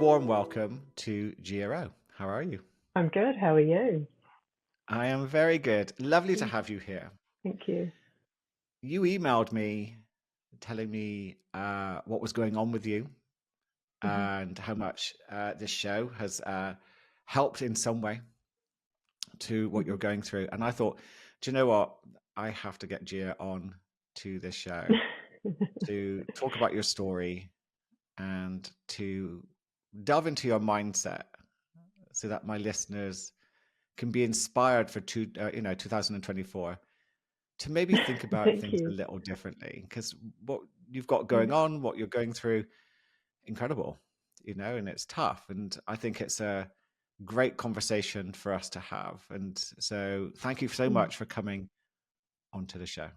warm welcome to GRO. How are you? I'm good. How are you? I am very good. Lovely to Mm, have you here. Thank you. You emailed me telling me what was going on with you hmm and how much this show has helped in some way to what you're hmm going through. And I thought, do you know what? I have to get Gia on to this show to talk about your story and to delve into your mindset so that my listeners can be inspired for 2024 to maybe think about Thank things a you. little differently, because what you've got going Mm, on, what you're going through, incredible, and it's tough. And I think it's a great conversation for us to have. And so thank you so mm. much for coming onto the show.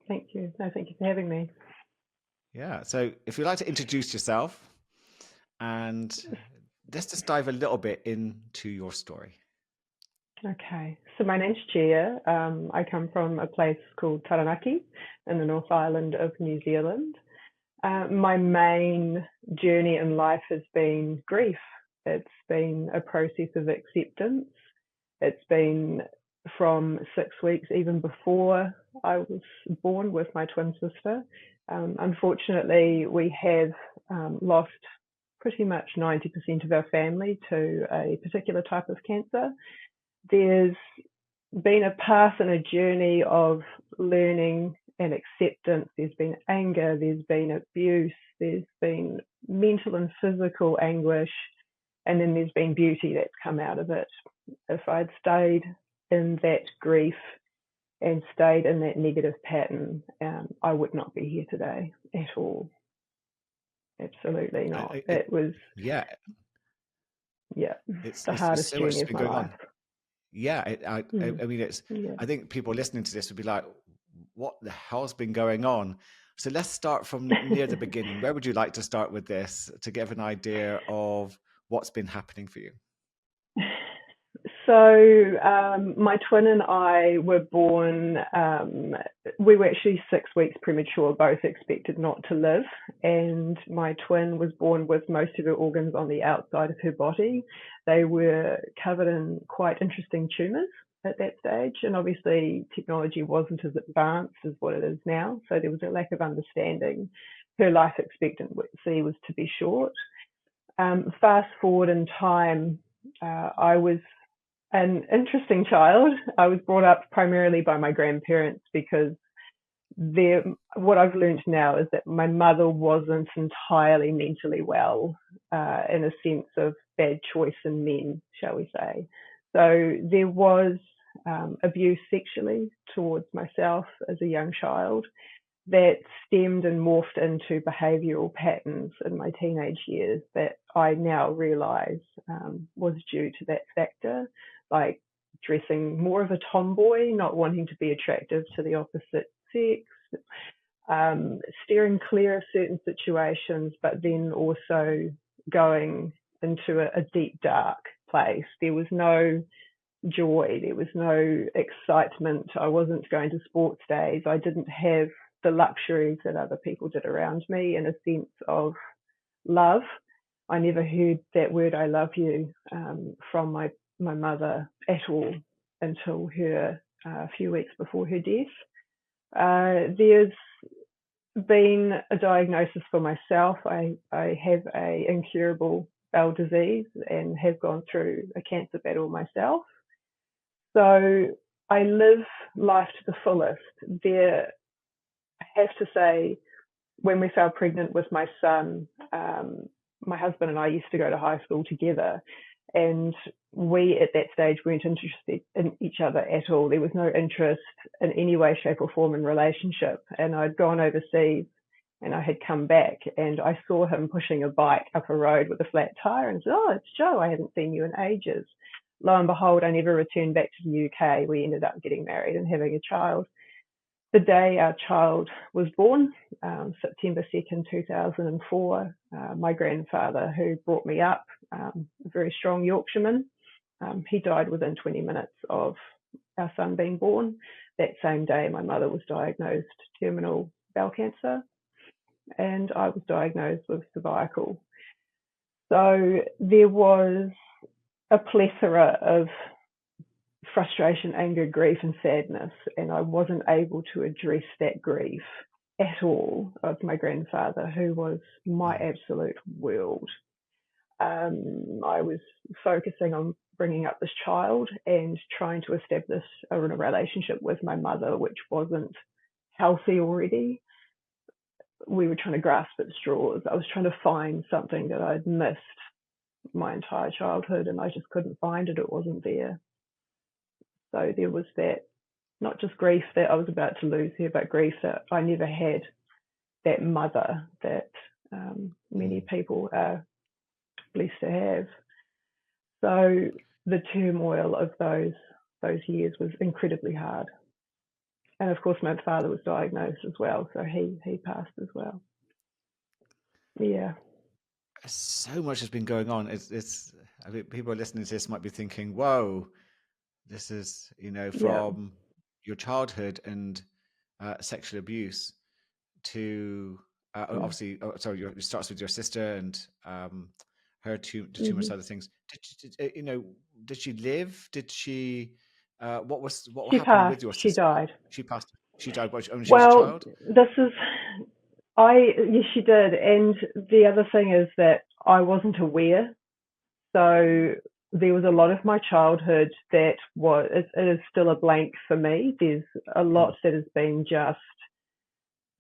Thank you. No, thank you for having me. Yeah. So if you'd like to introduce yourself and let's just dive a little bit into your story. Okay. So my name's Gia. I come from a place called Taranaki in the North Island of New Zealand. My main journey in life has been grief. It's been a process of acceptance. It's been from 6 weeks, even before I was born with my twin sister. Unfortunately, we have lost pretty much 90% of our family to a particular type of cancer. There's been a path and a journey of learning and acceptance. There's been anger, there's been abuse, there's been mental and physical anguish, and then there's been beauty that's come out of it. If I'd stayed in that grief and stayed in that negative pattern, I would not be here today at all. Absolutely not. It was, Yeah, yeah, it's, the it's it's hardest so much journey has of been my going life. on. Yeah, Mm, I mean, it's. yeah. I think people listening to this would be like, "What the hell's been going on?" So let's start from near the beginning. Where would you like to start with this to give an idea of what's been happening for you? So my twin and I were born. We were actually 6 weeks premature, both expected not to live, and my twin was born with most of her organs on the outside of her body. They were covered in quite interesting tumours at that stage, and obviously technology wasn't as advanced as what it is now, so there was a lack of understanding. Her life expectancy was to be short. Fast forward in time, I was an interesting child. I was brought up primarily by my grandparents because what I've learned now is that my mother wasn't entirely mentally well, in a sense of bad choice in men, shall we say. So there was abuse sexually towards myself as a young child that stemmed and morphed into behavioural patterns in my teenage years that I now realise was due to that factor, like dressing more of a tomboy, not wanting to be attractive to the opposite sex, steering clear of certain situations, but then also going into a deep, dark place. There was no joy. There was no excitement. I wasn't going to sports days. I didn't have the luxuries that other people did around me in a sense of love. I never heard that word "I love you" from my mother at all until her a few weeks before her death. There's been a diagnosis for myself. I have a incurable bowel disease and have gone through a cancer battle myself. So I live life to the fullest. There, I have to say, when we fell pregnant with my son, my husband and I used to go to high school together, and we at that stage weren't interested in each other at all. There was no interest in any way, shape, or form in relationship. And I'd gone overseas and I had come back and I saw him pushing a bike up a road with a flat tire and said, "Oh, it's Joe. I haven't seen you in ages." Lo and behold, I never returned back to the UK. We ended up getting married and having a child. The day our child was born, September 2nd, 2004, my grandfather, who brought me up, a very strong Yorkshireman, he died within 20 minutes of our son being born. That same day, my mother was diagnosed terminal bowel cancer, and I was diagnosed with cervical. So there was a plethora of frustration, anger, grief, and sadness, and I wasn't able to address that grief at all of my grandfather, who was my Mm. absolute world. I was focusing on bringing up this child and trying to establish a relationship with my mother, which wasn't healthy already. We were trying to grasp at straws. I was trying to find something that I'd missed my entire childhood, and I just couldn't find it. It wasn't there. So there was that, not just grief that I was about to lose here, but grief that I never had that mother that many Mm. people are blessed to have. So the turmoil of those years was incredibly hard. And of course, my father was diagnosed as well, so he passed as well. Yeah, So much has been going on. It's I mean, people listening to this might be thinking, "Whoa, this is yeah, from your childhood and sexual abuse to mm, obviously. Oh, sorry, it starts with your sister and the tumor hmm. side of things. Did she live? Did she? What She happened passed. with your She sister? died. She passed. She died when she was a Well, child. this is yes, she did. And the other thing is that I wasn't aware. So there was a lot of my childhood that it is still a blank for me. There's a Mm, lot that has been just,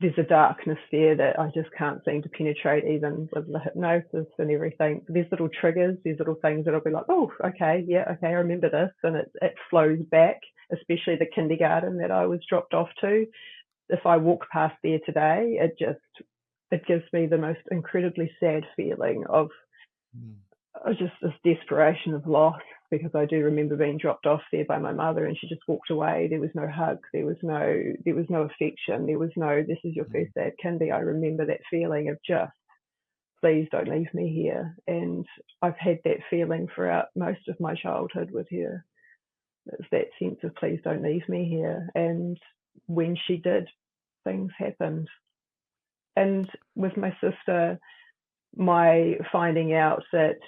there's a darkness there that I just can't seem to penetrate, even with the hypnosis and everything. There's little triggers, there's little things that I'll be like, oh, okay, yeah, okay, I remember this, and it flows back, especially the kindergarten that I was dropped off to. If I walk past there today, it gives me the most incredibly sad feeling of mm, just this desperation of loss, because I do remember being dropped off there by my mother and she just walked away. There was no hug, there was no affection, there was no, this is your mm, first day at kindy. I remember that feeling of just, please don't leave me here. And I've had that feeling throughout most of my childhood with her. It's that sense of, please don't leave me here. And when she did, things happened. And with my sister, my finding out that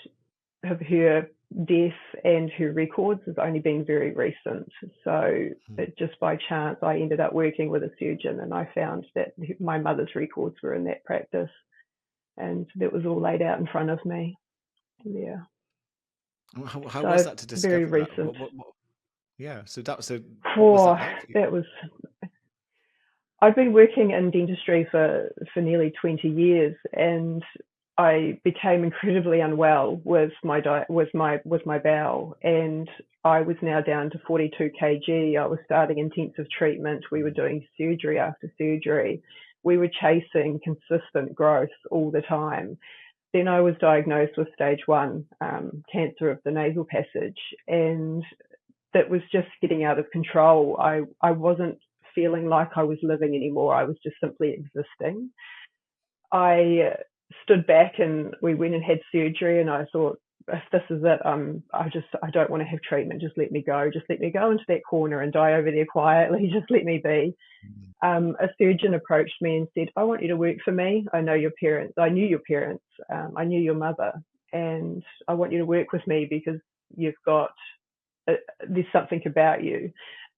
of her death and her records has only been very recent. So mm. just by chance, I ended up working with a surgeon, and I found that my mother's records were in that practice, and that was all laid out in front of me. Yeah. How was So that to very discover that? recent. Yeah. So what was that For like for you? that was, I've been working in dentistry for nearly 20 years, and I became incredibly unwell with my diet, with my bowel, and I was now down to 42 kg. I was starting intensive treatment. We were Mm, doing surgery after surgery. We were chasing consistent growth all the time. Then I was diagnosed with stage one cancer of the nasal passage, and that was just getting out of control. I wasn't feeling like I was living anymore. I was just simply existing. I stood back and we went and had surgery, and I thought, if this is it, I don't want to have treatment. Just let me go. Just let me go into that corner and die over there quietly. Just let me be. mm, A surgeon approached me and said, I want you to work for me. I know your parents. I knew your parents. I knew your mother, and I want you to work with me because you've got there's something about you.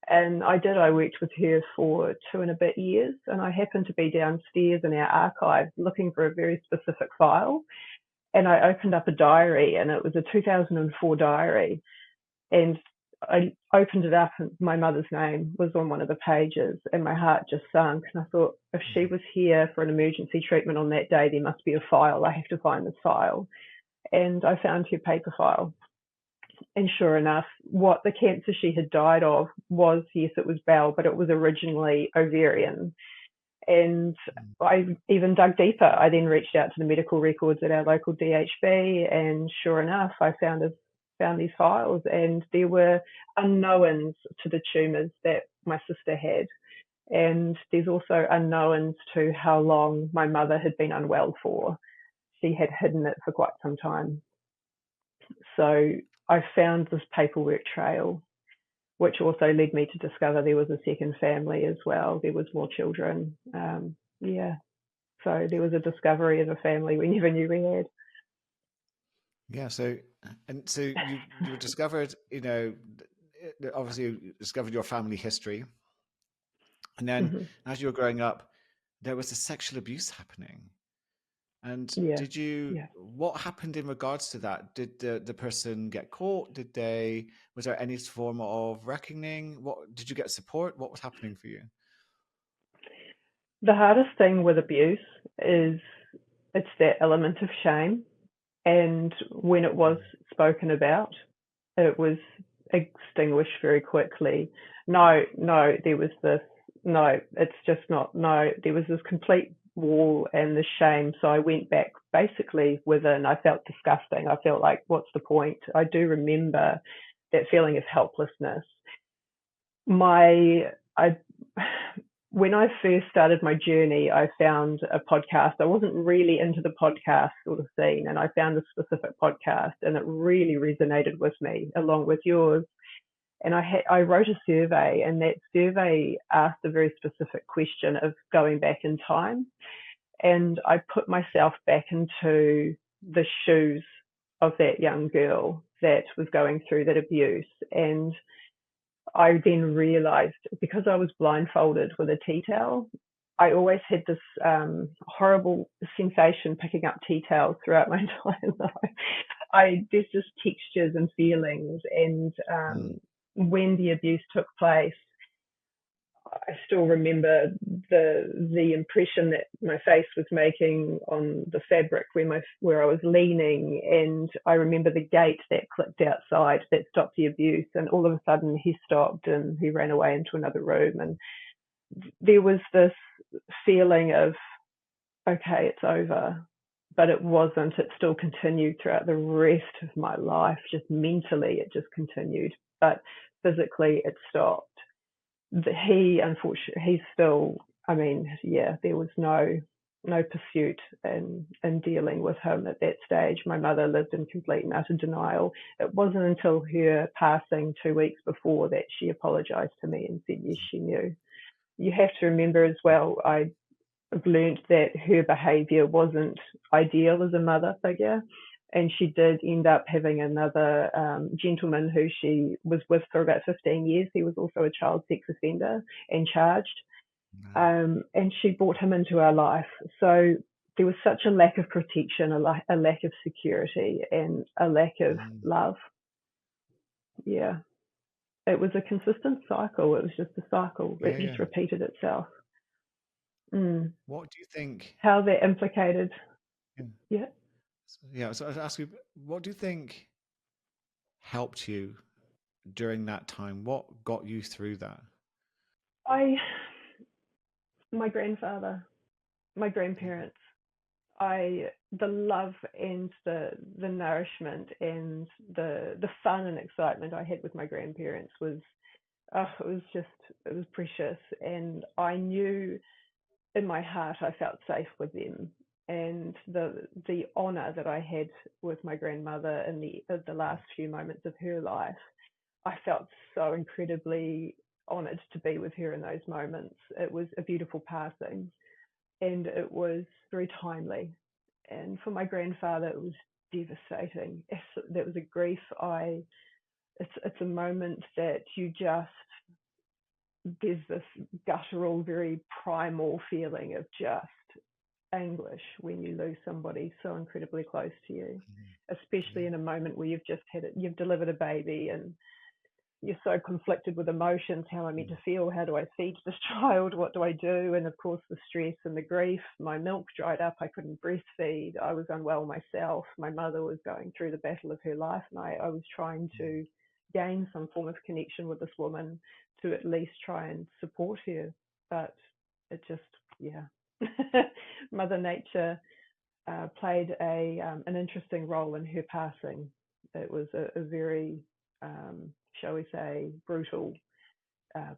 And I did. I worked with her for 2 and a bit years, and I happened to be downstairs in our archives looking for a very specific file. And I opened up a diary, and it was a 2004 diary. And I opened it up, and my mother's name was on one of the pages, and my heart just sunk. And I thought, if she mm, was here for an emergency treatment on that day, there must be a file. I have to find this file. And I found her paper file. And sure enough, what the cancer she had died of was, yes, it was bowel, but it was originally ovarian. And mm, I even dug deeper. I then reached out to the medical records at our local DHB, and sure enough, I found these files, and there were unknowns to the tumours that my sister had. And there's also unknowns to how long my mother had been unwell for. She had hidden it for quite some time. So I found this paperwork trail, which also led me to discover there was a second family as well. There was more children. Yeah. So there was a discovery of a family we never knew we had. Yeah. So you were discovered, obviously you discovered your family history, and then Hmm. as you were growing up, there was a sexual abuse happening. And Yeah, yeah. what happened in regards to that? Did the person get caught? Was there any form of reckoning? Did you get support? What was happening for you? The hardest thing with abuse is it's that element of shame. And when it was spoken about, it was extinguished very quickly. No, no, there was this, no, it's just not, no, there was this complete wall and the shame. So I went back basically within. I felt disgusting. I felt like, what's the point? I do remember that feeling of helplessness. My, I, when I first started my journey, I found a podcast. I wasn't really into the podcast sort of scene, and I found a specific podcast, and it really resonated with me, along with yours. And I wrote a survey, and that survey asked a very specific question of going back in time, and I put myself back into the shoes of that young girl that was going through that abuse, and I then realized, because I was blindfolded with a tea towel, I always had this horrible sensation picking up tea towels throughout my entire life. There's just textures and feelings, and Mm. when the abuse took place, I still remember the impression that my face was making on the fabric where I was leaning, and I remember the gate that clicked outside that stopped the abuse, and all of a sudden he stopped and he ran away into another room, and there was this feeling of, okay, it's over. But it wasn't. It still continued throughout the rest of my life. Just mentally, it just continued. But physically, it stopped. He, unfortunately, he's still, I mean, yeah, there was no pursuit in dealing with him at that stage. My mother lived in complete and utter denial. It wasn't until her passing 2 weeks before that she apologized to me and said yes, she knew. You have to remember as well, I've learned that her behavior wasn't ideal as a mother figure. And she did end up having another gentleman who she was with for about 15 years. He was also a child sex offender and charged. Wow. And she brought him into our life. So there was such a lack of protection, a lack of security, and a lack of Mm. love. Yeah. It was a consistent cycle. It was just a cycle. Yeah, It yeah. just repeated itself. Mm. What do you think? How that implicated, Yeah. yeah. Yeah. So I was asking, what do you think helped you during that time? What got you through that? I, my grandfather, my Okay. grandparents, the love and the nourishment and the fun and excitement I had with my grandparents was, it was precious. And I knew in my heart I felt safe with them. And the honor that I had with my grandmother in the last few moments of her life, I felt so incredibly honored to be with her in those moments. It was a beautiful passing, and it was very timely. And for my grandfather, it was devastating. That was a grief. It's a moment that you just, there's this guttural, very primal feeling of just anguish when you lose somebody so incredibly close to you, Mhm. especially Yeah. in a moment where you've delivered a baby, and you're so conflicted with emotions. How am I meant Mm. to feel? How do I feed this child? What do I do? And of course, the stress and the grief. My milk dried up. I couldn't breastfeed. I was unwell myself. My mother was going through the battle of her life, and I was trying Mm. to gain some form of connection with this woman to at least try and support her. But it just, yeah. Mother Nature played an interesting role in her passing. It was a very, shall we say, brutal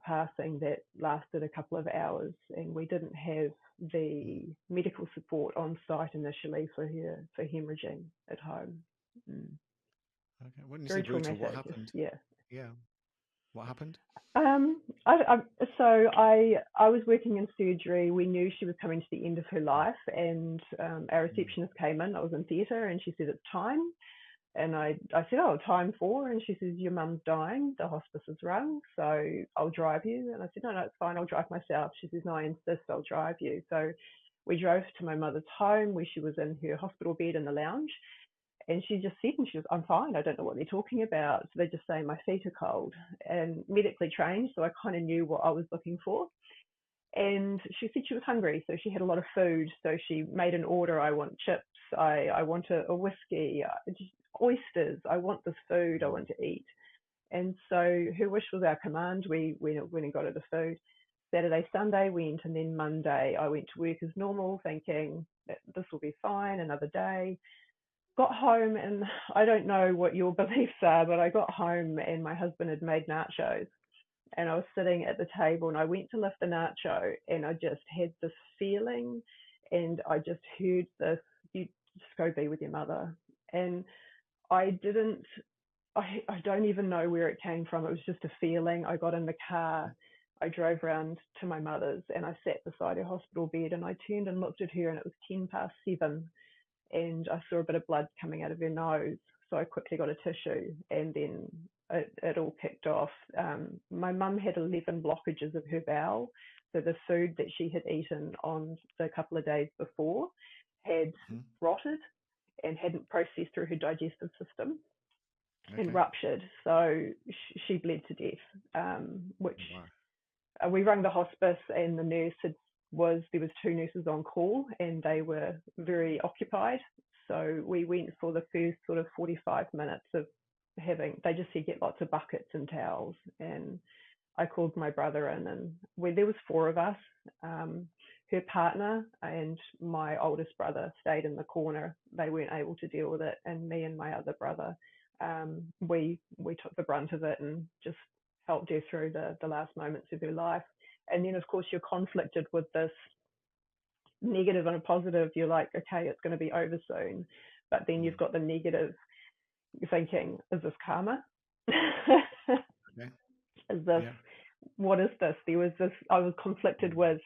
passing that lasted a couple of hours, and we didn't have Mm. the medical support on site initially for hemorrhaging at home. Mm. Okay. When you say Very brutal, what traumatic. happened? Yeah. Yeah. What happened? So I was working in surgery. We knew she was coming to the end of her life, and our Mm. receptionist came in. I was in theatre, and she said it's time. And I said, oh, time for? And she says, your mum's dying. The hospice is rung, so I'll drive you. And I said, no, it's fine. I'll drive myself. She says, no, I insist. I'll drive you. So we drove to my mother's home where she was in her hospital bed in the lounge. And she just said, and she was, I'm fine. I don't know what they're talking about. So they're just saying my feet are cold and medically trained. So I kind of knew what I was looking for. And she said she was hungry, so she had a lot of food. So she made an order. I want chips. I want a whiskey, just oysters. I want this food. I want to eat. And so her wish was our command. We went and got her the food. Saturday, Sunday went, and then Monday I went to work as normal, thinking that this will be fine. Another day. Got home, and I don't know what your beliefs are, but I got home and my husband had made nachos, and I was sitting at the table and I went to lift the nacho and I just had this feeling, and I just heard this, you just go be with your mother. And I didn't, I don't even know where it came from. It was just a feeling. I got in the car, I drove round to my mother's and I sat beside her hospital bed and I turned and looked at her and it was 7:10 and I saw a bit of blood coming out of her nose. So I quickly got a tissue, and then it all kicked off. My mum had 11 blockages of her bowel. So the food that she had eaten on the couple of days before had Hmm. rotted and hadn't processed through her digestive system and Okay. ruptured. So she bled to death, which Wow. we rang the hospice, and the nurse there was two nurses on call and they were very occupied. So we went for the first sort of 45 minutes of they just said get lots of buckets and towels. And I called my brother in, and there was four of us. Her partner and my oldest brother stayed in the corner. They weren't able to deal with it, and me and my other brother, we took the brunt of it and just helped her through the last moments of her life. And then, of course, you're conflicted with this negative and a positive. You're like, okay, it's going to be over soon. But then you've Mm. got the negative. You're thinking, is this karma? Okay. Is this, Yeah. what is this? I was conflicted with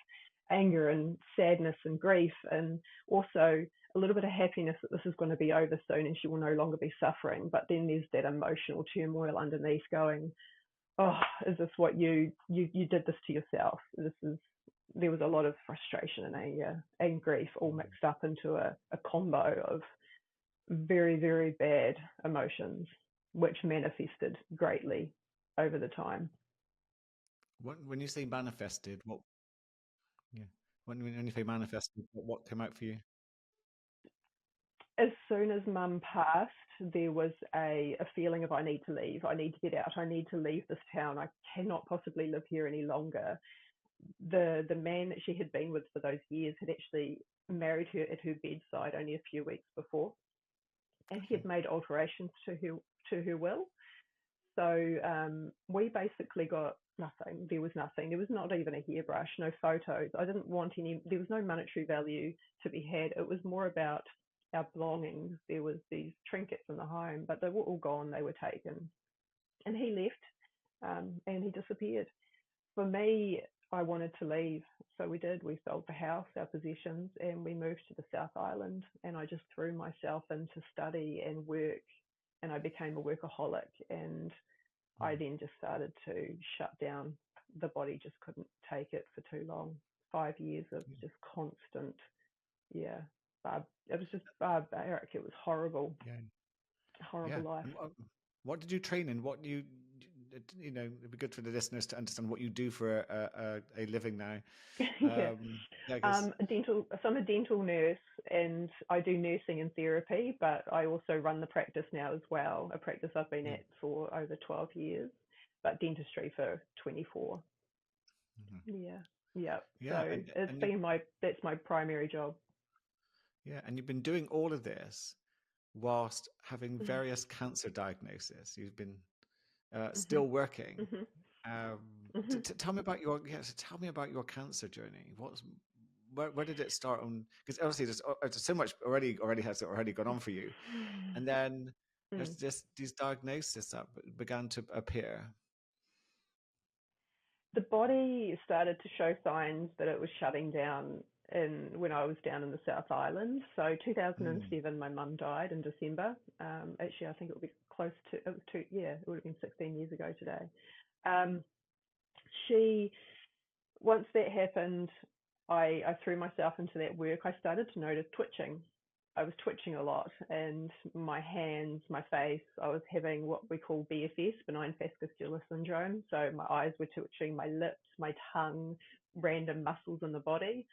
anger and sadness and grief, and also a little bit of happiness that this is going to be over soon and she will no longer be suffering. But then there's that emotional turmoil underneath going, oh, is this what you did this to yourself? There was a lot of frustration and anger and grief all mixed up into a combo of very, very bad emotions, which manifested greatly over the time. When you say manifested, what? Yeah. When you say manifested, what came out for you? As soon as mum passed, there was a feeling of I need to leave. I need to get out. I need to leave this town. I cannot possibly live here any longer. The man that she had been with for those years had actually married her at her bedside only a few weeks before, and he Okay. had made alterations to her will. So we basically got nothing. There was nothing. There was not even a hairbrush, no photos. I didn't want any. There was no monetary value to be had. It was more about our belongings. There was these trinkets in the home, but they were all gone. They were taken, and he left, and he disappeared. For me, I wanted to leave, so we did. We sold the house, our possessions, and we moved to the South Island. And I just threw myself into study and work, and I became a workaholic. And I Mm. then just started to shut down. The body just couldn't take it for too long. 5 years of Yeah. just constant, yeah. It was just barbaric. It was horrible, Yeah. horrible Yeah. life. And what did you train in? What do you, it'd be good for the listeners to understand what you do for a living now. Yeah. Yeah, because So I'm a dental nurse, and I do nursing and therapy, but I also run the practice now as well, a practice I've been yeah. at for over 12 years, but dentistry for 24. Mhm. Yeah. Yeah. Yeah, So that's my primary job. yeah, and you've been doing all of this whilst having Mhm. various cancer diagnoses. You've been Mhm. still working. Mhm. Um, Mhm. tell me about so tell me about your cancer journey. Where did it start on? Because obviously there's so much already gone on for you, and then there's Mm. just these diagnoses that began to appear. The body started to show signs that it was shutting down. when I was down in the South Island. So Mm. 2007, my mum died in December. Actually, I think it would be close to, it was it would have been 16 years ago today. Um, she, once that happened, I threw myself into that work. I started to notice twitching. I was twitching a lot, and my hands, my face, I was having what we call BFS, benign fascicular syndrome. So my eyes were twitching, my lips, my tongue, random muscles in the body.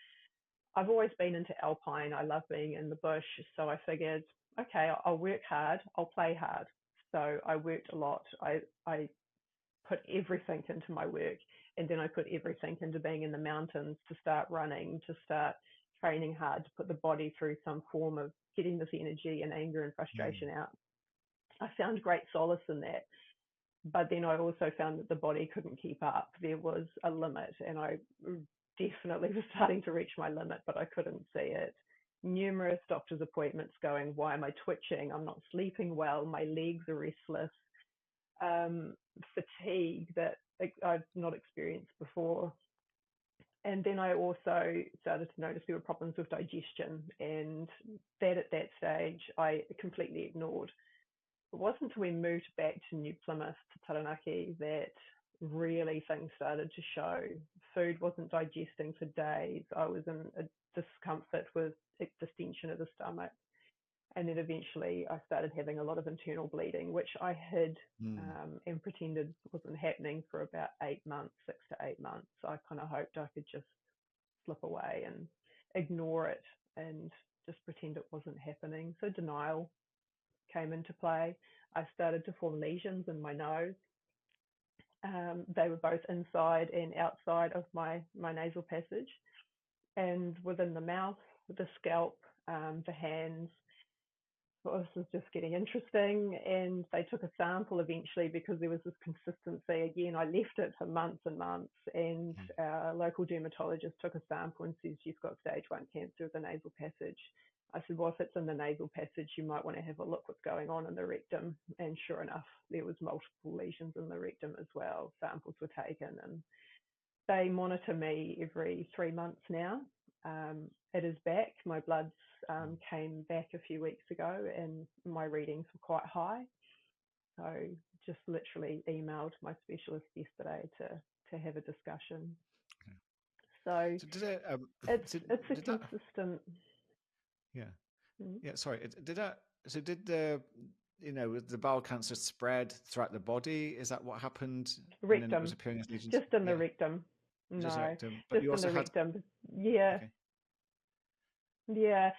I've always been into alpine. I love being in the bush. So I figured, okay, I'll work hard, I'll play hard. So I worked a lot. I put everything into my work, and then I put everything into being in the mountains, to start running, to start training hard, to put the body through some form of getting this energy and anger and Mm. frustration out. I found great solace in that. But then I also found that the body couldn't keep up. There was a limit, and I definitely was starting to reach my limit, but I couldn't see it. Numerous doctor's appointments going, why am I twitching? I'm not sleeping well. My legs are restless. Um, Fatigue that I've not experienced before. And then I also started to notice there were problems with digestion, and that at that stage I completely ignored. It wasn't until we moved back to New Plymouth, to Taranaki, that really things started to show. Food wasn't digesting for days. I was in a discomfort with distension of the stomach. And then eventually I started having a lot of internal bleeding, which I hid Mm. and pretended wasn't happening for about 8 months, 6 to 8 months. So I kind of hoped I could just slip away and ignore it and just pretend it wasn't happening. So denial came into play. I started to form lesions in my nose. They were both inside and outside of my nasal passage, and within the mouth, the scalp, the hands. Well, this was just getting interesting, and they took a sample eventually because there was this consistency. Again, I left it for months and months, and Mm. our local dermatologist took a sample and said she's got stage 1 cancer of the nasal passage. I said, well, if it's in the nasal passage, you might want to have a look what's going on in the rectum. And sure enough, there was multiple lesions in the rectum as well. Samples were taken, and they monitor me every 3 months now. It is back. My bloods came back a few weeks ago, and my readings were quite high. So just literally emailed my specialist yesterday to have a discussion. Okay. So So did it? it's a Did that? consistent. Yeah. Mm, Yeah. Sorry. Did that? So did the the bowel cancer spread throughout the body? Is that what happened? And then it was rectum, appearing as lesions. just in the Yeah. rectum. Just No, rectum. But just you in also the had. rectum. Yeah, Okay. yeah,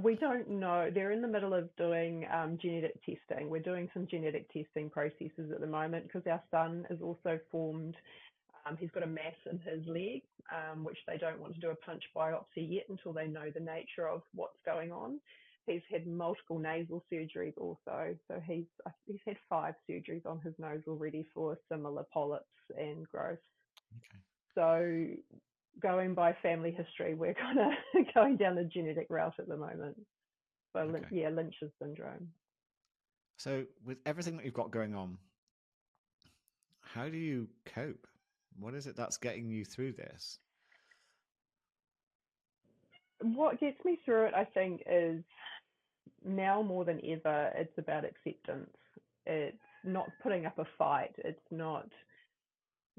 we don't know. They're in the middle of doing genetic testing. We're doing some genetic testing processes at the moment because our son is also formed. He's got a mass in his leg, which they don't want to do a punch biopsy yet until they know the nature of what's going on. He's had multiple nasal surgeries also. So he's had 5 surgeries on his nose already for similar polyps and growth. Okay. So going by family history, we're kind of going down the genetic route at the moment. So Okay. yeah, Lynch's syndrome. So with everything that you've got going on, how do you cope? What is it that's getting you through this? What gets me through it, I think, is now more than ever, it's about acceptance. It's not putting up a fight. It's not,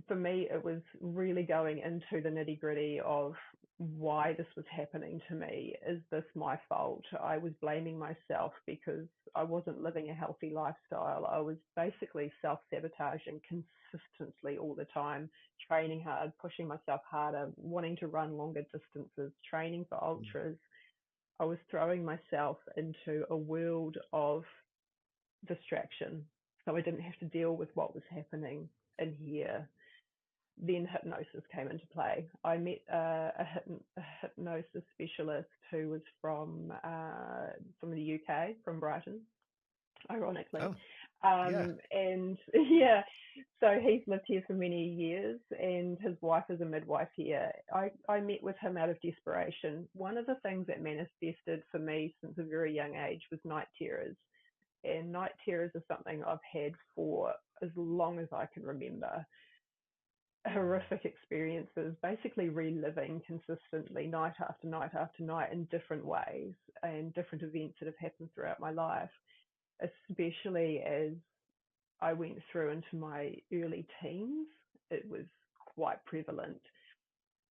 for me, it was really going into the nitty gritty of why this was happening to me. Is this my fault? I was blaming myself because I wasn't living a healthy lifestyle. I was basically self sabotaging consistently all the time, training hard, pushing myself harder, wanting to run longer distances, training for Mm. ultras. I was throwing myself into a world of distraction. So I didn't have to deal with what was happening in here. Then hypnosis came into play. I met a hypnosis specialist who was from the UK, from Brighton, ironically. Oh, yeah. And yeah, so he's lived here for many years, and his wife is a midwife here. I met with him out of desperation. One of the things that manifested for me since a very young age was night terrors. And night terrors are something I've had for as long as I can remember. horrific experiences, basically reliving consistently night after night after night in different ways and different events that have happened throughout my life, especially as I went through into my early teens. It was quite prevalent.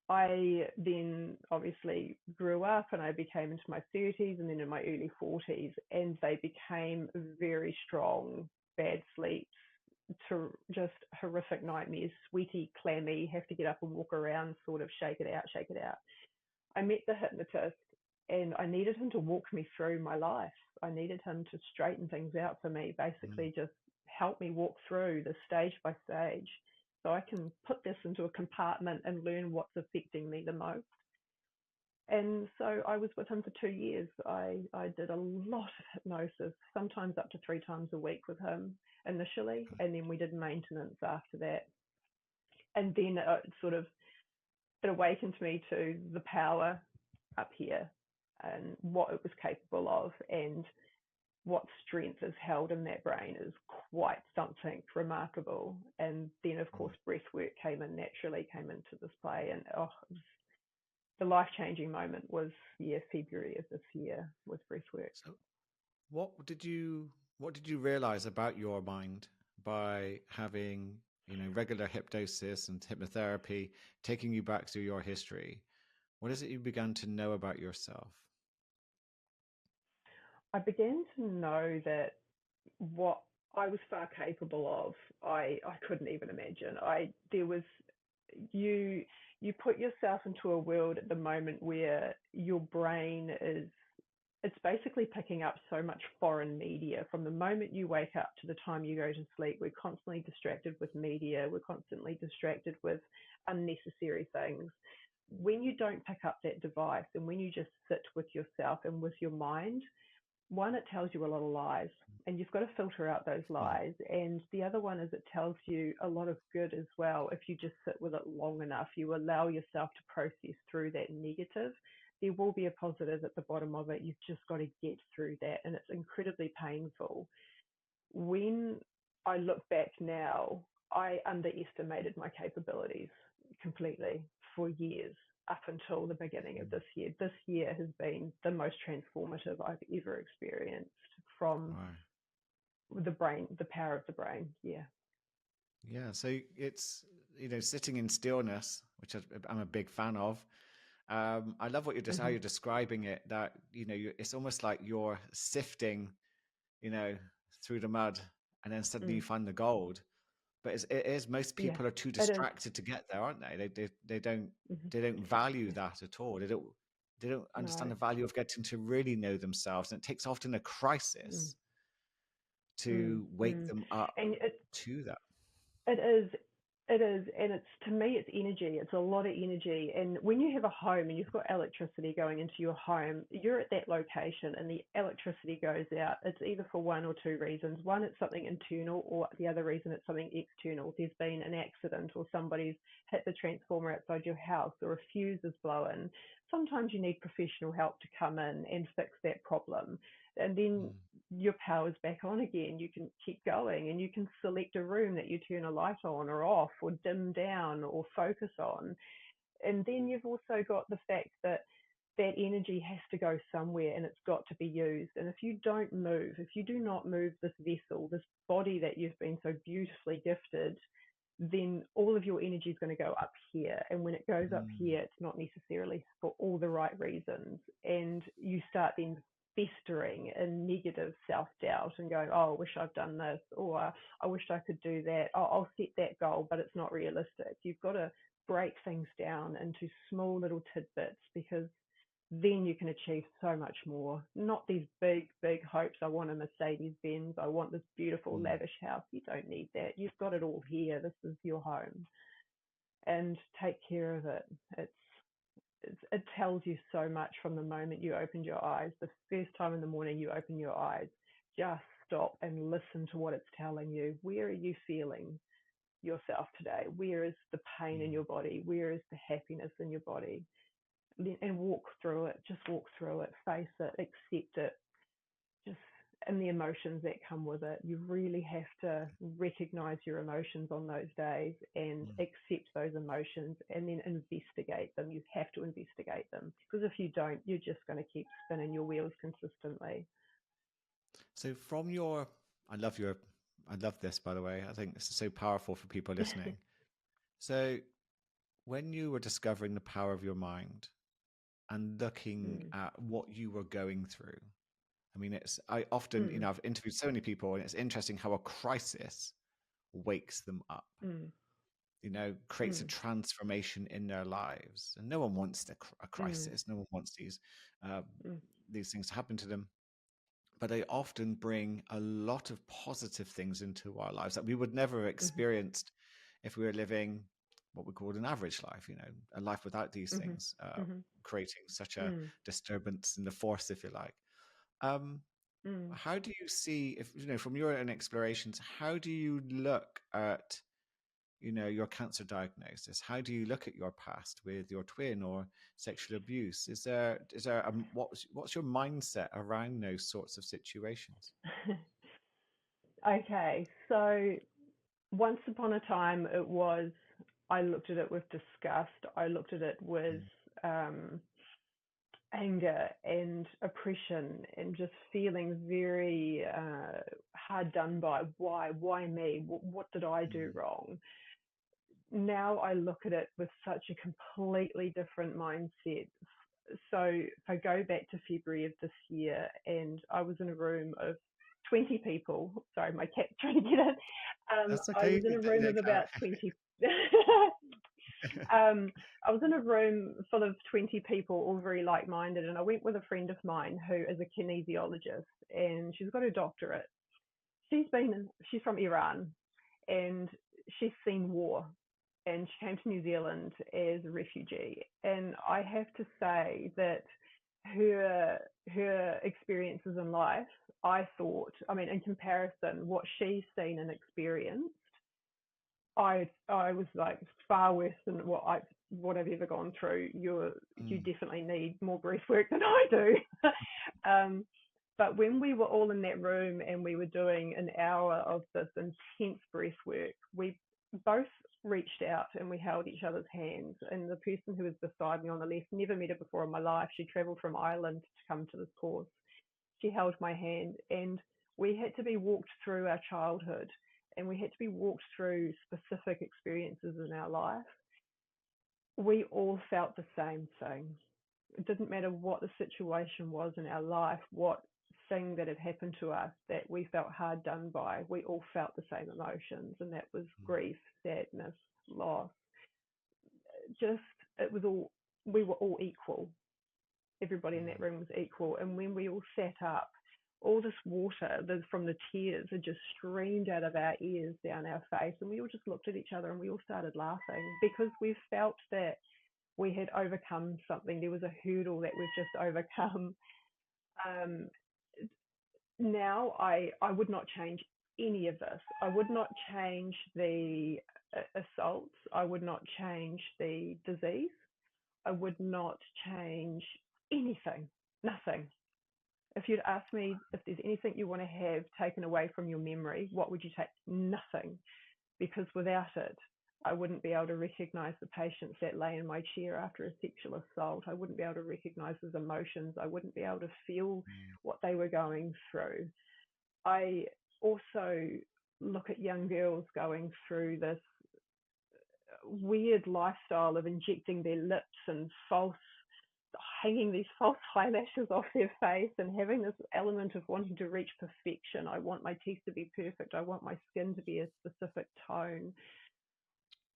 I then obviously grew up and I became into my 30s and then in my early 40s, and they became very strong bad sleeps to just horrific nightmares, sweaty, clammy, have to get up and walk around, sort of shake it out, shake it out. I met the hypnotist and I needed him to walk me through my life. I needed him to straighten things out for me, Mm. basically just help me walk through the stage by stage so I can put this into a compartment and learn what's affecting me the most. And so I was with him for 2 years. I did a lot of hypnosis, sometimes up to 3 times a week with him initially, and then we did maintenance after that. And then it awakened me to the power up here and what it was capable of, and what strength is held in that brain is quite something remarkable. And then, of Mm. course, breath work came into this play, and the life changing moment was, yeah, February of this year with breath work. So what did you realize about your mind by having, regular hypnosis and hypnotherapy taking you back through your history? What is it you began to know about yourself? I began to know that what I was far capable of, I couldn't even imagine. There was you you put yourself into a world at the moment where your brain is, it's basically picking up so much foreign media from the moment you wake up to the time you go to sleep. We're constantly distracted with media. We're constantly distracted with unnecessary things. When you don't pick up that device and when you just sit with yourself and with your mind, one, it tells you a lot of lies and you've got to filter out those Mm. lies. And the other one is it tells you a lot of good as well. If you just sit with it long enough, you allow yourself to process through that negative. There will be a positive at the bottom of it. You've just got to get through that. And it's incredibly painful. When I look back now, I underestimated my capabilities completely for years up until the beginning of Mm. this year. This year has been the most transformative I've ever experienced from Wow. the brain, the power of the brain. Yeah. Yeah, so it's, sitting in stillness, which I'm a big fan of. I love what how Hmm. you're describing it, that, it's almost like you're sifting, you know, through the mud, and then suddenly you Mm. find the gold. But it is, most Yeah, people are too it is. distracted to get there, aren't they? Hmm. They don't value Yeah. that at all. They don't understand No. the value of getting to really know themselves. And it takes often a Mm. crisis Mm. to wake Mm. them up And to that. it is. It is. And it's, to me, it's energy. It's a lot of energy. And when you have a home and you've got electricity going into your home, you're at that location and the electricity goes out. It's either for one or two reasons. One, it's something internal, or the other reason, it's something external. There's been an accident or somebody's hit the transformer outside your house or a fuse is blown. Sometimes you need professional help to come in and fix that problem. And then Mm. your power's back on again. You can keep going and you can select a room that you turn a light on or off or dim down or focus on. And then you've also got the fact that that energy has to go somewhere and it's got to be used. And if you don't move, if you do not move this vessel, this body that you've been so beautifully gifted, then all of your energy is going to go up here. And when it goes up Mm. here, it's not necessarily for all the right reasons. And you start then festering in negative self doubt and going, oh, I wish I've done this, or I wish I could do that. Oh, I'll set that goal, but it's not realistic. You've got to break things down into small little tidbits, because then you can achieve so much more. Not these big, big hopes. I want a Mercedes Benz. I want this beautiful, Mm. lavish house. You don't need that. You've got it all here. This is your home. And take care of it. It tells you so much from the moment you opened your eyes. The first time in the morning you open your eyes, just stop and listen to what it's telling you. Where are you feeling yourself today? Where is the pain in Mm. your body? Where is the happiness in your body? And walk through it. Just walk through it, face it, accept it. Just and the emotions that come with it. You really have to recognize your emotions on those days and Mm. accept those emotions and then investigate them. You have to investigate them, because if you don't, you're just going to keep spinning your wheels consistently. So from your, I love your, I love this, by the way. I think this is so powerful for people listening. So when you were discovering the power of your mind and looking Mm, at what you were going through, I mean, I often, mm, I've interviewed so many people, and it's interesting how a crisis wakes them up, mm, creates a mm, transformation in their lives. And no one wants a mm, crisis. No one wants uh, mm, these things to happen to them. But they often bring a lot of positive things into our lives that we would never have mhm, experienced if we were living what we called an average life, a life without these mhm, things, mhm, creating such a mm, disturbance in the force, if you like. Um, mm. how do you see, if from your own explorations, how do you look at your cancer diagnosis? How do you look at your past with your twin or sexual abuse? Is there what's your mindset around those sorts of situations? Okay, so once upon a time, I looked at it with disgust. I looked at it with Mm, um, anger and oppression and just feeling very hard done by. Why me? What did I do mm, wrong? Now I look at it with such a completely different mindset. So if I go back to February of this year, and I was in a room of 20 people. Sorry, my cat's trying to get in. that's I okay. was in a room of about 20. I was in a room full of 20 people, all very like minded, and I went with a friend of mine who is a kinesiologist, and she's got her doctorate. She's from Iran, and she's seen war, and she came to New Zealand as a refugee. And I have to say that her experiences in life, I thought, I mean, in comparison, what she's seen and experienced, I was like far worse than what I've ever gone through. You Mm, definitely need more breath work than I do. um, but when we were all in that room and we were doing an hour of this intense breath work, we both reached out and we held each other's hands. And the person who was beside me on the left, never met her before in my life. She travelled from Ireland to come to this course. She held my hand, and we had to be walked through our childhood, and we had to be walked through specific experiences in our life. We all felt the same thing. It didn't matter what the situation was in our life, what thing that had happened to us that we felt hard done by. We all felt the same emotions, and that was mm, grief, sadness, loss. Just, it was all, we were all equal. Everybody in that mm, room was equal. And when we all sat up, all this water from the tears had just streamed out of our ears down our face. And we all just looked at each other and we all started laughing, because we felt that we had overcome something. There was a hurdle that we've just overcome. Um, Now I would not change any of this. I would not change the assaults. I would not change the disease. I would not change anything. Nothing. If you'd asked me if there's anything you want to have taken away from your memory, what would you take? Nothing. Because without it, I wouldn't be able to recognize the patients that lay in my chair after a sexual assault. I wouldn't be able to recognize those emotions. I wouldn't be able to feel mm, what they were going through. I also look at young girls going through this weird lifestyle of injecting their lips and hanging these false eyelashes off their face and having this element of wanting to reach perfection. I want my teeth to be perfect. I want my skin to be a specific tone.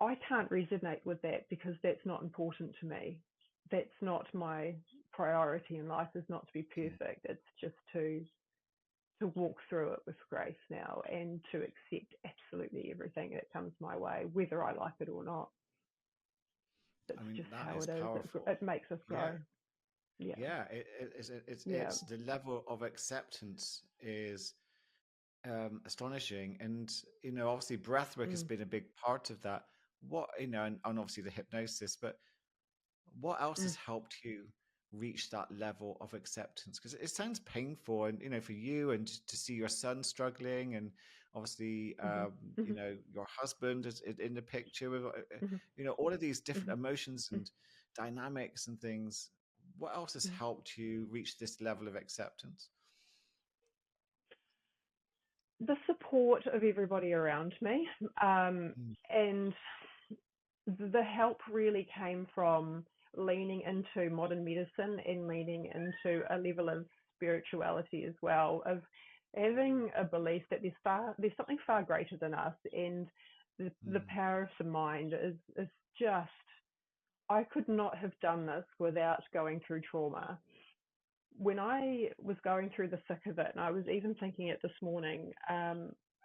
I can't resonate with that, because that's not important to me. That's not my priority in life, is not to be mm. perfect. It's just to walk through it with grace now, and to accept absolutely everything that comes my way, whether I like it or not. It's I mean, just that how is it is. powerful. It makes us Yeah, grow. Yeah. yeah. It's Yeah. it's the level of acceptance is astonishing, and obviously breathwork has Mm. been a big part of that. What and obviously the hypnosis, but what else has Mm. helped you reach that level of acceptance? Because it sounds painful, and for you, and to see your son struggling, and obviously, Mhm. Mhm. your husband is in the picture with, Mhm. all of these different Mhm. emotions Mhm. and dynamics and things. What else has Mhm. helped you reach this level of acceptance? The support of everybody around me, Mm, and the help really came from leaning into modern medicine and leaning into a level of spirituality as well, of having a belief that there's something far greater than us, and the mm, power of the mind is just, I could not have done this without going through trauma. When I was going through the thick of it, and I was even thinking it this morning,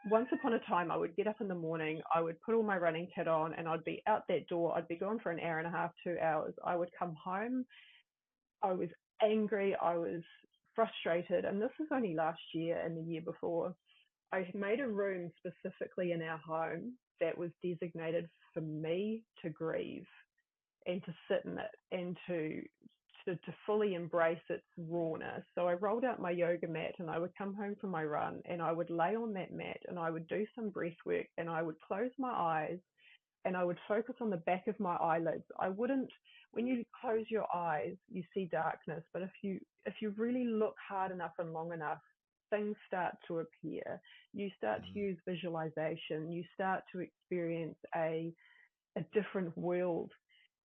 once upon a time, I would get up in the morning, I would put all my running kit on, and I'd be out that door. I'd be gone for an hour and a half, 2 hours. I would come home. I was angry. I was frustrated. And this was only last year and the year before. I had made a room specifically in our home that was designated for me to grieve and to sit in it and to fully embrace its rawness. So I rolled out my yoga mat and I would come home from my run and I would lay on that mat and I would do some breath work and I would close my eyes and I would focus on the back of my eyelids. I wouldn't, when you close your eyes, you see darkness, but if you really look hard enough and long enough, things start to appear. You start to mm, use visualization. You start to experience a different world,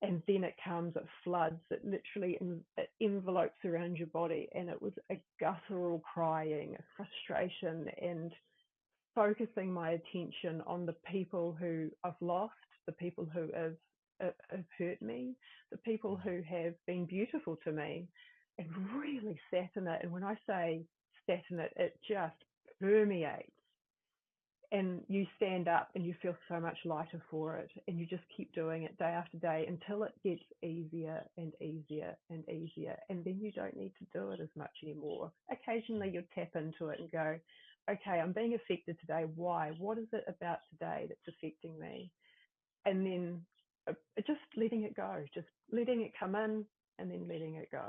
and then it comes, it floods, it literally it envelopes around your body, and it was a guttural crying, frustration, and focusing my attention on the people who I've lost, the people who have hurt me, the people mm. who have been beautiful to me, and really sat in it. And when I say sat in it, it just permeates, and you stand up and you feel so much lighter for it, and you just keep doing it day after day until it gets easier and easier and easier, and then you don't need to do it as much anymore. Occasionally you'll tap into it and go, okay, I'm being affected today. Why? What is it about today that's affecting me? And then just letting it go, just letting it come in and then letting it go.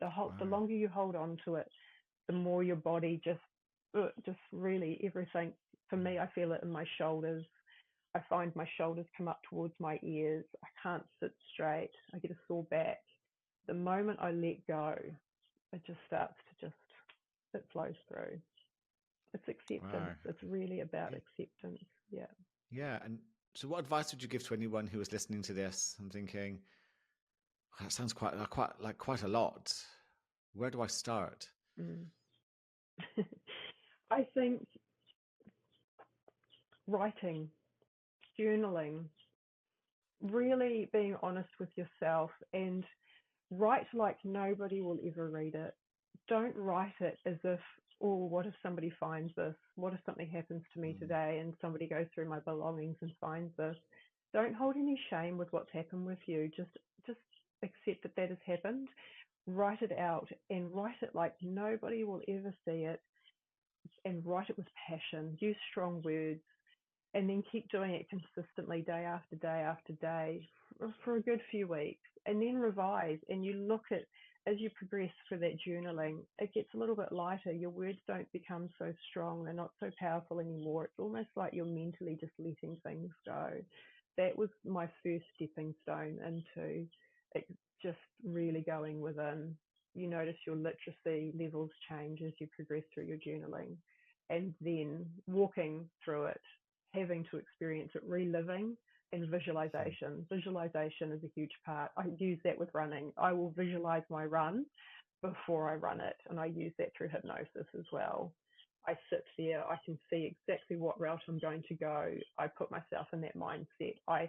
The Wow. longer you hold on to it, the more your body just really everything. For me, I feel it in my shoulders. I find my shoulders come up towards my ears. I can't sit straight. I get a sore back. The moment I let go, it just starts to it flows through. It's acceptance. Wow. It's really about Yeah. acceptance. Yeah. Yeah. And so, what advice would you give to anyone who is listening to this? I'm thinking, "Oh, that sounds quite a lot. Where do I start?" Mm. I think writing, journaling, really being honest with yourself, and write like nobody will ever read it. Don't write it as if, oh, what if somebody finds this? What if something happens to me Mm, today and somebody goes through my belongings and finds this? Don't hold any shame with what's happened with you. Just accept that that has happened. Write it out and write it like nobody will ever see it, and write it with passion. Use strong words, and then keep doing it consistently day after day after day for a good few weeks, and then revise. And you look at, as you progress through that journaling, it gets a little bit lighter. Your words don't become so strong, they're not so powerful anymore. It's almost like you're mentally just letting things go. That was my first stepping stone into it, just really going within. You notice your literacy levels change as you progress through your journaling, and then walking through it, having to experience it, reliving, and mm, visualization. Visualization is a huge part. I use that with running. I will visualize my run before I run it, and I use that through hypnosis as well. I sit there, I can see exactly what route I'm going to go. I put myself in that mindset. I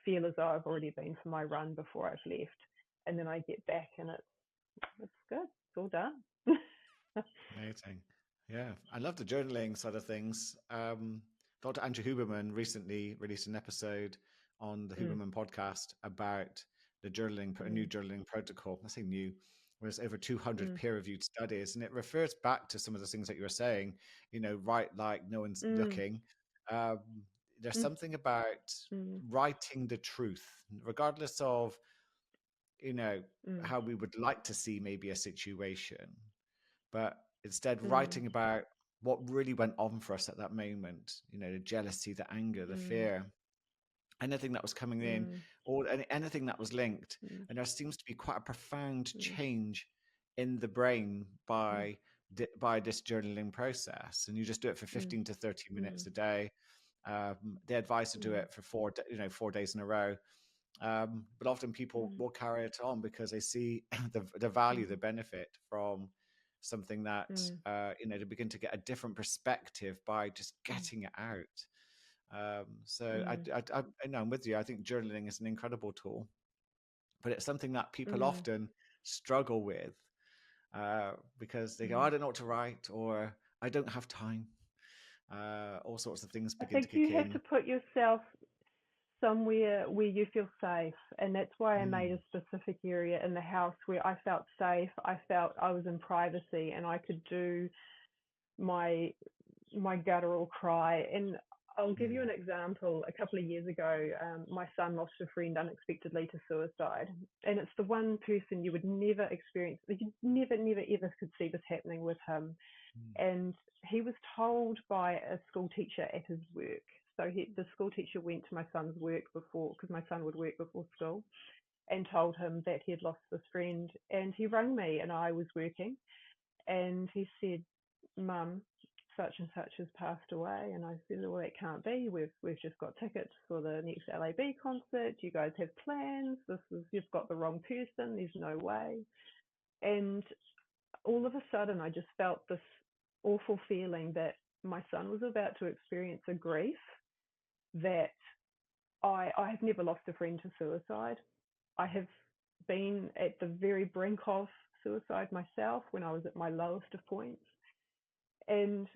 feel as though I've already been for my run before I've left. And then I get back and it's good. It's all done. amazing. Yeah. I love the journaling side of things. Dr. Andrew Huberman recently released an episode on the Mm, Huberman podcast about the journaling, a new mm, journaling protocol. I say new, there's over 200 mm, peer-reviewed studies, and it refers back to some of the things that you were saying. Write like no one's mm, looking. Um, there's mm, something about mm, writing the truth, regardless of you know, mm, how we would like to see maybe a situation, but instead mm, writing about what really went on for us at that moment, you know, the jealousy, the anger, the mm, fear, anything that was coming in, mm, or anything that was linked. mm, And there seems to be quite a profound mm, change in the brain mm, by this journaling process. And you just do it for mm, 15 to 30 minutes mm, a day. They advise to do mm, it for 4 days in a row. But often people mm, will carry it on because they see the value, the mm, benefit from something that mm, they begin to get a different perspective by just mm, getting it out. So mm, I know I'm with you. I think journaling is an incredible tool, but it's something that people mm. often struggle with because they go, I Mm. don't know what to write, or I don't have time. All sorts of things I begin to think kick you have to in. put yourself somewhere where you feel safe, and that's why I made Mm, a specific area in the house where I felt safe. I felt I was in privacy, and I could do my guttural cry. And I'll give you mm, an example. A couple of years ago, my son lost a friend unexpectedly to suicide, and it's the one person you would never experience. You never, never, ever could see this happening with him. mm, And he was told by a school teacher at his work. So the school teacher went to my son's work before, because my son would work before school, and told him that he had lost this friend. And he rang me, and I was working, and he said, "Mum, such and such has passed away." And I said, "Well, that can't be. We've just got tickets for the next LAB concert. You guys have plans. You've got the wrong person. There's no way." And all of a sudden, I just felt this awful feeling that my son was about to experience a grief that I have never lost a friend to suicide. I have been at the very brink of suicide myself when I was at my lowest of points. And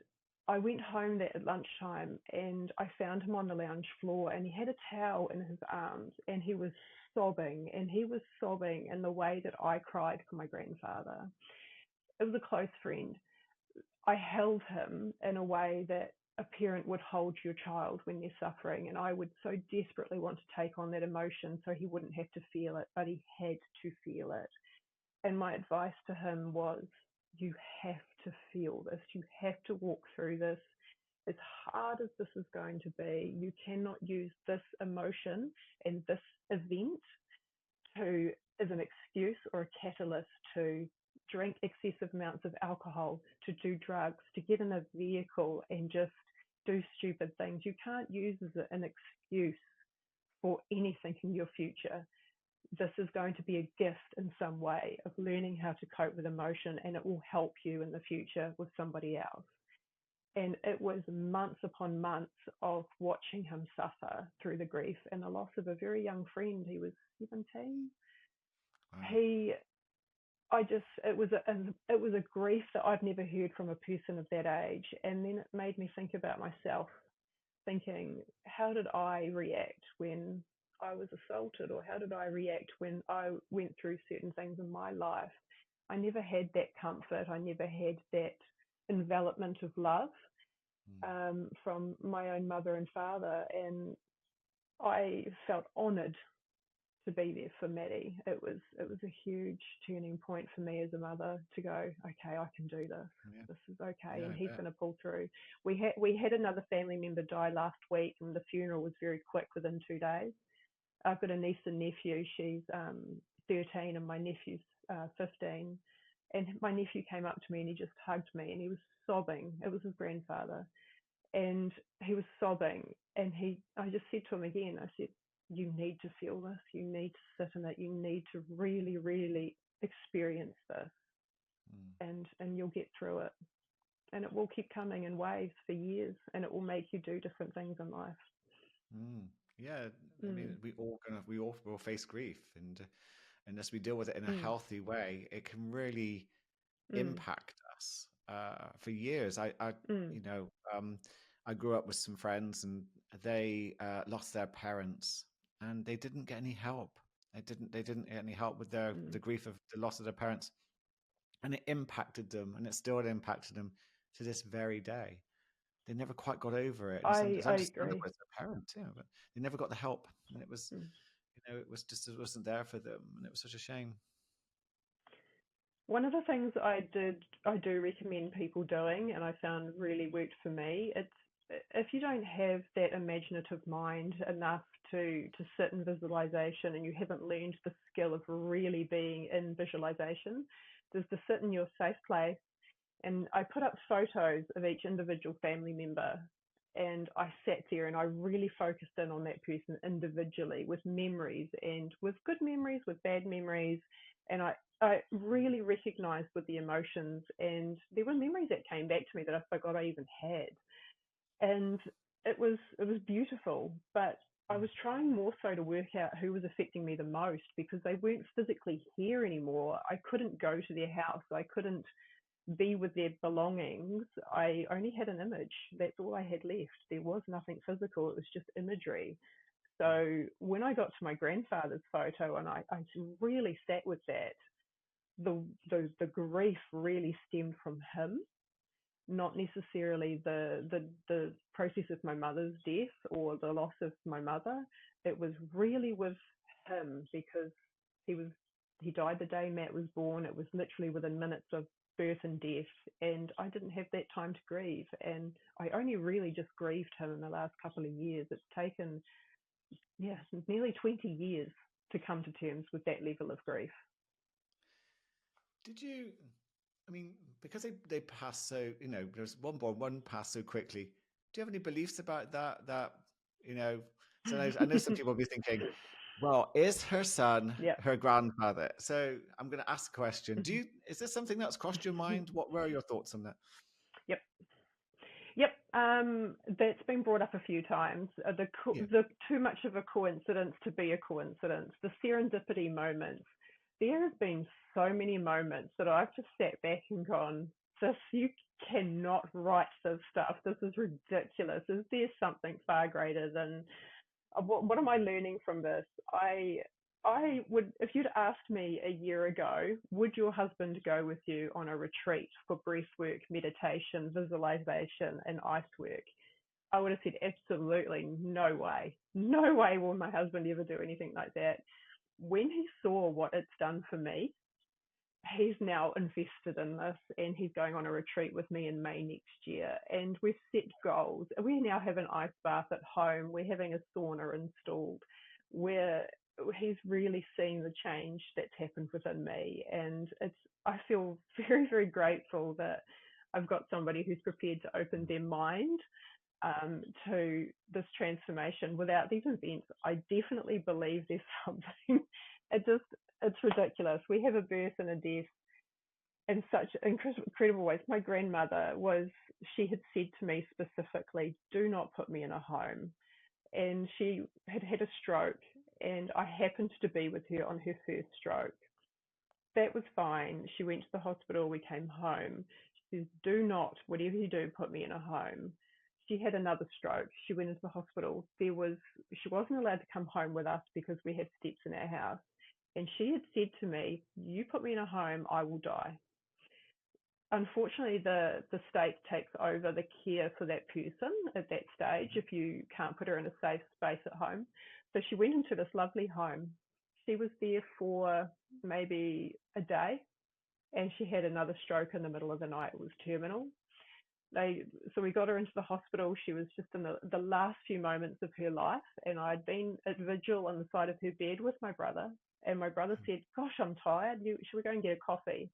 I went home that at lunchtime, and I found him on the lounge floor, and he had a towel in his arms, and he was sobbing, and he was sobbing in the way that I cried for my grandfather. It was a close friend. I held him in a way that a parent would hold your child when they're suffering. And I would so desperately want to take on that emotion so he wouldn't have to feel it, but he had to feel it. And my advice to him was, you have to feel this. You have to walk through this. As hard as this is going to be, you cannot use this emotion and this event to as an excuse or a catalyst to drink excessive amounts of alcohol, to do drugs, to get in a vehicle and just do stupid things. You can't use as an excuse for anything in your future. This is going to be a gift in some way of learning how to cope with emotion, and it will help you in the future with somebody else. And it was months upon months of watching him suffer through the grief and the loss of a very young friend. He was 17. wow. He I just it was a grief that I've never heard from a person of that age, and then it made me think about myself, thinking, how did I react when I was assaulted, or how did I react when I went through certain things in my life? I never had that comfort. I never had that envelopment of love Mm, from my own mother and father, and I felt honoured to be there for Maddie. It was a huge turning point for me as a mother to go, okay, I can do this. yeah, This is okay, yeah, and I he's bet. going to pull through. We had another family member die last week, and the funeral was very quick within 2 days. I've got a niece and nephew. She's 13, and my nephew's 15. And my nephew came up to me and he just hugged me and he was sobbing. It was his grandfather, and he was sobbing. And I just said to him again, I said, you need to feel this. You need to sit in it. You need to really, really experience this, Mm, and you'll get through it. And it will keep coming in waves for years, and it will make you do different things in life. mm. Yeah, I mean, Mm, we all will face grief, and unless we deal with it in a mm, healthy way, it can really mm, impact us for years. mm, you know, I grew up with some friends, and they lost their parents, and they didn't get any help. They didn't get any help with the mm. grief of the loss of their parents, and it impacted them, and it still impacted them to this very day. They never quite got over it, and I it's I understandable. agree. It's their parents, yeah, but they never got the help, and it was Mm. it wasn't there for them, and it was such a shame. One of the things I do recommend people doing, and I found really worked for me, it's if you don't have that imaginative mind enough to sit in visualization, and you haven't learned the skill of really being in visualization, is to sit in your safe place. And I put up photos of each individual family member, and I sat there and I really focused in on that person individually, with memories, and with good memories, with bad memories. And I really recognized with the emotions, and there were memories that came back to me that I forgot I even had. And it was beautiful, but I was trying more so to work out who was affecting me the most, because they weren't physically here anymore. I couldn't go to their house. I couldn't be with their belongings. I only had an image. That's all I had left. There was nothing physical. It was just imagery. So when I got to my grandfather's photo, and I really sat with that, the grief really stemmed from him, not necessarily the process of my mother's death or the loss of my mother. It was really with him, because he was he died the day Matt was born. It was literally within minutes of birth and death, and I didn't have that time to grieve. And I only really just grieved him in the last couple of years. It's taken, yeah, nearly 20 years to come to terms with that level of grief. Did you? I mean, because they pass so, there's one born, one pass so quickly. Do you have any beliefs about that? You know, so I know some people will be thinking, well, is her son Yeah. her grandfather? So I'm going to ask a question. Is this something that's crossed your mind? What were your thoughts on that? Yep. Yep, that's been brought up a few times. Yeah. The too much of a coincidence to be a coincidence, the serendipity moments. There have been so many moments that I've just sat back and gone, "This, you cannot write this stuff. This is ridiculous. Is there something far greater than what am I learning from this?" I would, if you'd asked me a year ago, would your husband go with you on a retreat for breath work, meditation, visualization, and ice work? I would have said absolutely no way. No way will my husband ever do anything like that. When he saw what it's done for me, he's now invested in this, and he's going on a retreat with me in May next year. And we've set goals. We now have an ice bath at home. We're having a sauna installed. Where he's really seen the change that's happened within me. And I feel very, very grateful that I've got somebody who's prepared to open their mind to this transformation. Without these events, I definitely believe there's something. It's ridiculous. We have a birth and a death in such incredible ways. My grandmother she had said to me specifically, "Do not put me in a home." And she had had a stroke, and I happened to be with her on her first stroke. That was fine. She went to the hospital. We came home. She says, "Do not, whatever you do, put me in a home." She had another stroke. She went into the hospital. She wasn't allowed to come home with us because we have steps in our house. And she had said to me, "You put me in a home, I will die." Unfortunately, the state takes over the care for that person at that stage if you can't put her in a safe space at home. So she went into this lovely home. She was there for maybe a day, and she had another stroke in the middle of the night. It was terminal. So we got her into the hospital. She was just in the last few moments of her life, and I'd been at vigil on the side of her bed with my brother. And my brother said, "Gosh, I'm tired. Should we go and get a coffee?"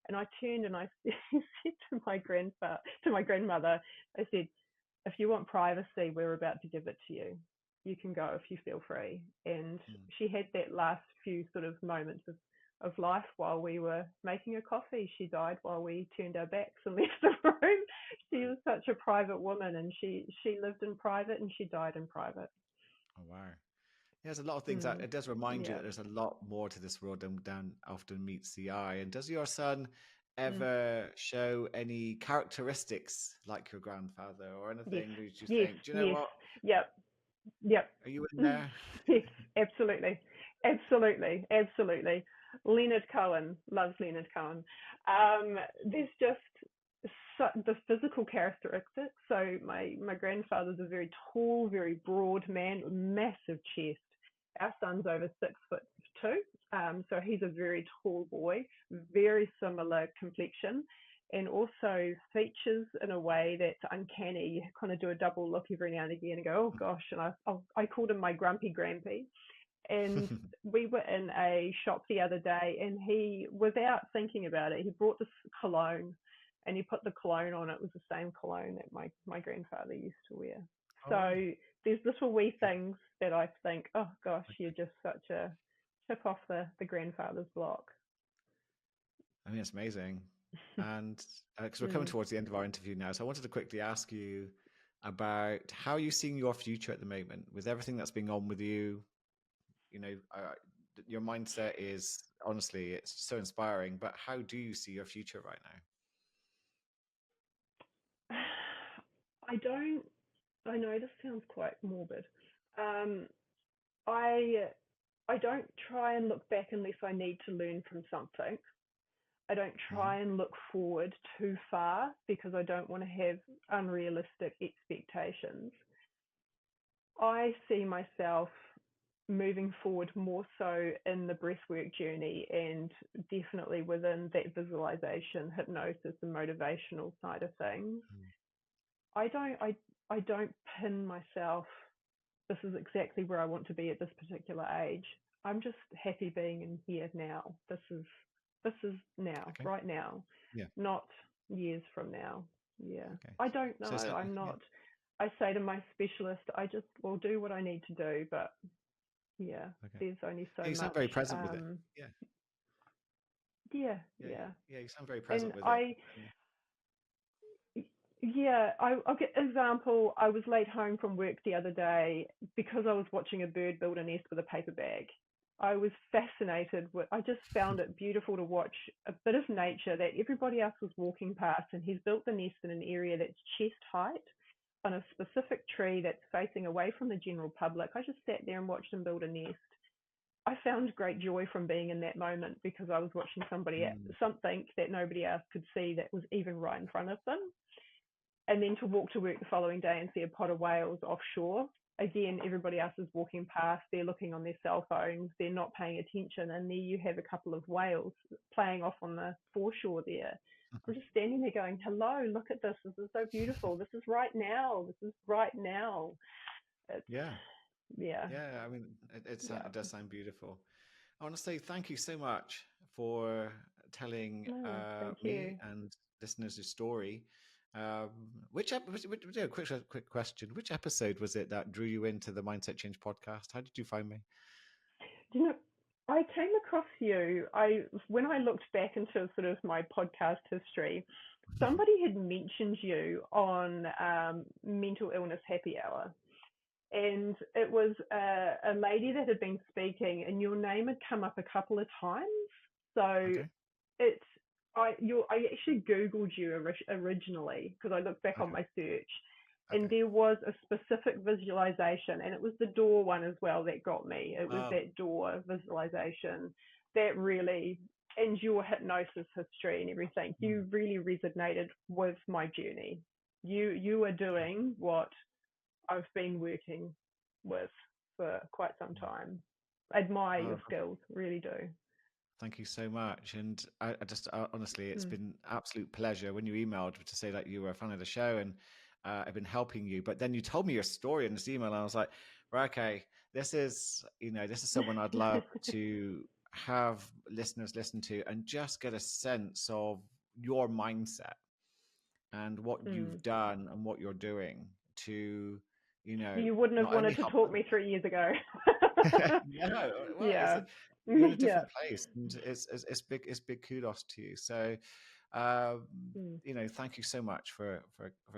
And I turned and I said to my grandmother, I said, "If you want privacy, we're about to give it to you. You can go if you feel free." And she had that last few sort of moments of life while we were making a coffee. She died while we turned our backs and left the room. She was such a private woman, and she lived in private and she died in private. Oh, wow. Yeah, there's a lot of things that it does remind you Yeah. that there's a lot more to this world than often meets the eye. And does your son Mm. ever show any characteristics like your grandfather or Yes. anything that you Yes. think, do you know Yes. what? Yep. Yep. Are you in there? Yes, absolutely. Absolutely. Absolutely. Leonard Cohen, loves Leonard Cohen. There's just the physical characteristics. So my grandfather's a very tall, very broad man, with massive chest. Our son's over 6'2", so he's a very tall boy, very similar complexion, and also features in a way that's uncanny. You kind of do a double look every now and again and go, oh gosh, and I called him my grumpy grampy. And we were in a shop the other day, and he, without thinking about it, he brought this cologne, and he put the cologne on. It was the same cologne that my grandfather used to wear. All right. So there's little wee things that I think, oh gosh, you're just such a chip off the grandfather's block. I mean, it's amazing. And because we're coming towards the end of our interview now, so I wanted to quickly ask you about how you're seeing your future at the moment with everything that's been on with you. You know, your mindset is honestly, it's so inspiring. But how do you see your future right now? I know this sounds quite morbid. Um, I don't try and look back unless I need to learn from something. I don't try and look forward too far because I don't want to have unrealistic expectations. I see myself moving forward more so in the breathwork journey and definitely within that visualization, hypnosis, and motivational side of things. I don't pin myself. This is exactly where I want to be at this particular age. I'm just happy being in here now. This is now, Okay. right now, Yeah. not years from now. Yeah. Okay. I don't know. So I'm not. I say to my specialist, I just will do what I need to do, but yeah, there's only so much. You sound very present with it. Yeah. Yeah. Yeah, you sound very present And with it. I'll get an example. I was late home from work the other day because I was watching a bird build a nest with a paper bag. I was fascinated with. I just found it beautiful to watch a bit of nature that everybody else was walking past, and he's built the nest in an area that's chest height on a specific tree that's facing away from the general public. I just sat there and watched him build a nest. I found great joy from being in that moment because I was watching something that nobody else could see that was even right in front of them. And then to walk to work the following day and see a pod of whales offshore. Again, everybody else is walking past, they're looking on their cell phones, they're not paying attention, and there you have a couple of whales playing off on the foreshore there. I'm just standing there going, hello, look at this is so beautiful, this is right now, Yeah. Yeah. I mean, it does sound beautiful. I want to say thank you so much for telling me and listeners your story. Quick question. Which episode was it that drew you into the Mindset Change podcast? How did you find me? You know, I came across you. When I looked back into sort of my podcast history, somebody had mentioned you on Mental Illness Happy Hour. And it was a lady that had been speaking, and your name had come up a couple of times. So I actually Googled you originally because I looked back on my search, and there was a specific visualization, and it was the door one as well that got me. It was that door visualization that really, and your hypnosis history and everything, you really resonated with my journey. You are doing what I've been working with for quite some time. Admire your skills, really do. Thank you so much. And I just honestly, it's been an absolute pleasure when you emailed to say that you were a fan of the show and I've been helping you. But then you told me your story in this email, and I was like, right, okay, this is someone I'd love to have listeners listen to and just get a sense of your mindset and what you've done and what you're doing to, you wouldn't have wanted to talk me 3 years ago. You're in a different place, and it's big kudos to you. So, thank you so much for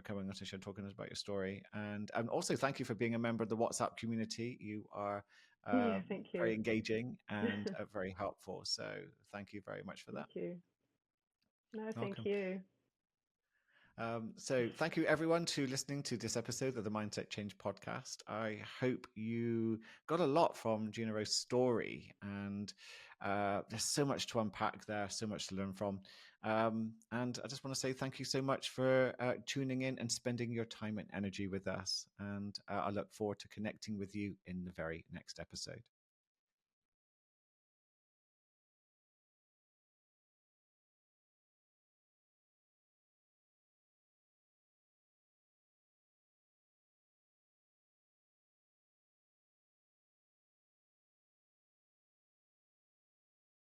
coming on the show, talking to us about your story, and also thank you for being a member of the WhatsApp community. You are thank you. very engaging and very helpful. So, thank you very much for that. Thank you. No, thank you. So thank you everyone to listening to this episode of the Mindset Change podcast. I hope you got a lot from Gina Rowe's story, and there's so much to unpack there, so much to learn from. And I just want to say thank you so much for tuning in and spending your time and energy with us. And I look forward to connecting with you in the very next episode.